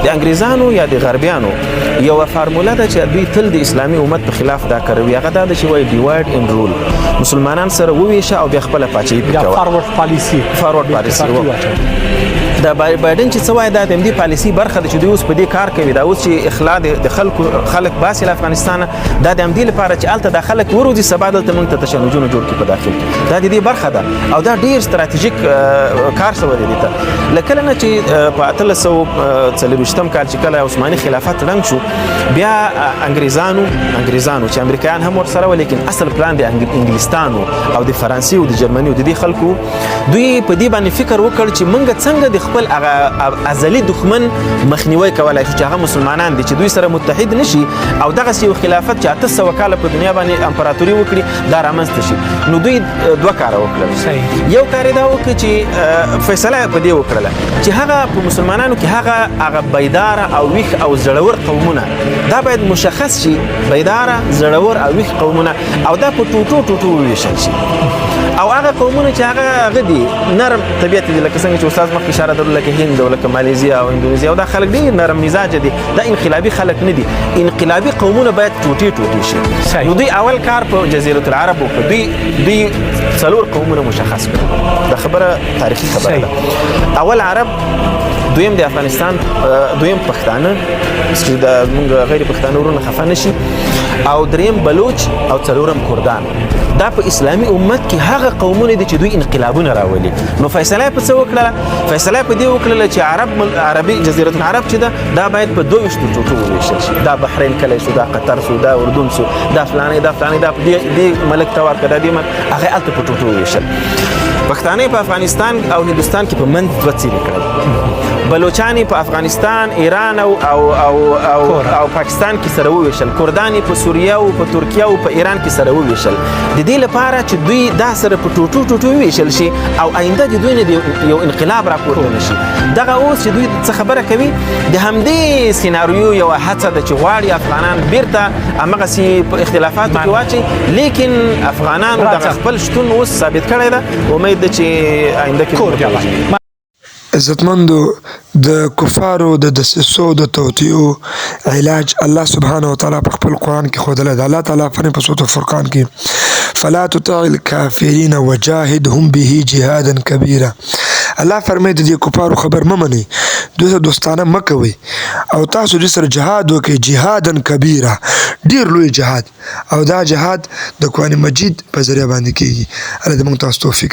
د انګریزانو یا د غربیانو یو فارموله ده چې دوی تل د اسلامي امت په خلاف دا کوي. هغه دا چې وایي ډیوایډ ان رول، مسلمانان سره وویشه او بیا خپل پاچاهي کوي. فارورډ پالیسی دا بایدن چې څه وایي دا د دې پالیسي برخه ده چې دوی اوس په دې کار کوي. دا اوس چې اخلاء د خلک باسي له افغانستان، دا د همدې لپاره چې هلته دا خلک وروځي سبا دلته موږ ته تشنجونه جوړ کړي په داخل کې. دا د دې برخه ده او دا ډېر ستراتیژیک کار شوی دی ته. له کله نه چې په 1840 کال چې کله عثماني خلافت ړنګ شو، بیا انګریزانو چې امریکایان هم ورسره و، لیکن اصل پلان د انګلستانو او د فرانسې او د جرمني او د دې خلکو دوی په دې باندې فکر وکړ چې موږ څنګه د خپل هغه ازلي دښمن مخنیوي کولی شو چې هغه مسلمانان دي، چې دوی سره متحد نشي او دغسې یو خلافت چې 800 کاله په دنیا باندې امپراتوري وکړي دا رامنځته شي. نو دوی دوه کاره وکړل. یو کار یې دا وکړ چې فیصله په دې وکړله چې هغه په مسلمانانو کې هغه بیداره او ویښ او زړور قومونه دا باید مشخص شي، بیداره زړور او ویښ قومونه، او دا په ټوټو وویشل شي. او هغه قومونه چې هغه دي نرم طبیعت دي، لکه څنګه چې استاد مخکې اشاره درلوده لکه هند او لکه مالیزیا او اندونیزیا، او دا خلک ډېر نرم مزاج دي، دا انقلابي خلک نه دي. انقلابي قومونه باید ټوټې شي. نو دوی اول کار په جزیرة العرب وکړ. دوی 4 قومونه مشخص کړل. دا خبره تاریخي خبره ده. اول عرب، دویم د افغانستان، دویم پښتانه چې د موږ غیر پښتانه ورونه خفه نشي، او دریم بلوچ، او څلورم کردان. دا په اسلامي امت کې هغه قومونه دي چې دوی انقلابونه راولي. نو فیصله په څه وکړه؟ فیصله په دې وکړه چې عربي جزیرة العرب چې ده دا باید په 22 ټوټو وویشل شي. دا بحرین کلی شو، دا قطر شو، دا اردن شو، دا فلانې دا دې ملک ته ورکړه، دا دې هغه هلته په ټوټو وویشل. پښتانه په افغانستان او هندوستان کې په منځ 2 څیرې کړل. بلوچانی په افغانستان، ایران او پاکستان کې سره وویشل. کردانی په سوریه او په ترکیه او په ایران کې سره وویشل. د دې لپاره چې دوی دا سره په ټوټو وویشل شي او آینده د دوی نه یو انقلاب راپورته نشي. دغه اوس چې دوی څه خبره کوي، د همدې سیناریو یو هڅه ده چې غواړي افغانان بیرته همغسې په اختلافاتو کې واچي، لیکن افغانانو دغه خپل شتون اوس ثابت کړی ده. امید ده چې آینده کې عزتمندو د کفارو د دسیسو د توطیو علاج الله سبحانه وتعالی په خپل قرآن کې ښودلی ده. الله تعالی فرمایي په سورة الفرقان کې فلا تطع الکافرین وجاهدهم به جهادا کبیرا. الله فرمایي د دې کفارو خبر مه منئ، دوی سره دوستانه مه کوئ او تاسو دوی سره جهاد وکړئ، جهادا کبیرا، ډېر لوی جهاد، او دا جهاد د قرآن مجید په ذریعه باندې کېږي. الله دې موږ تاسو توفیق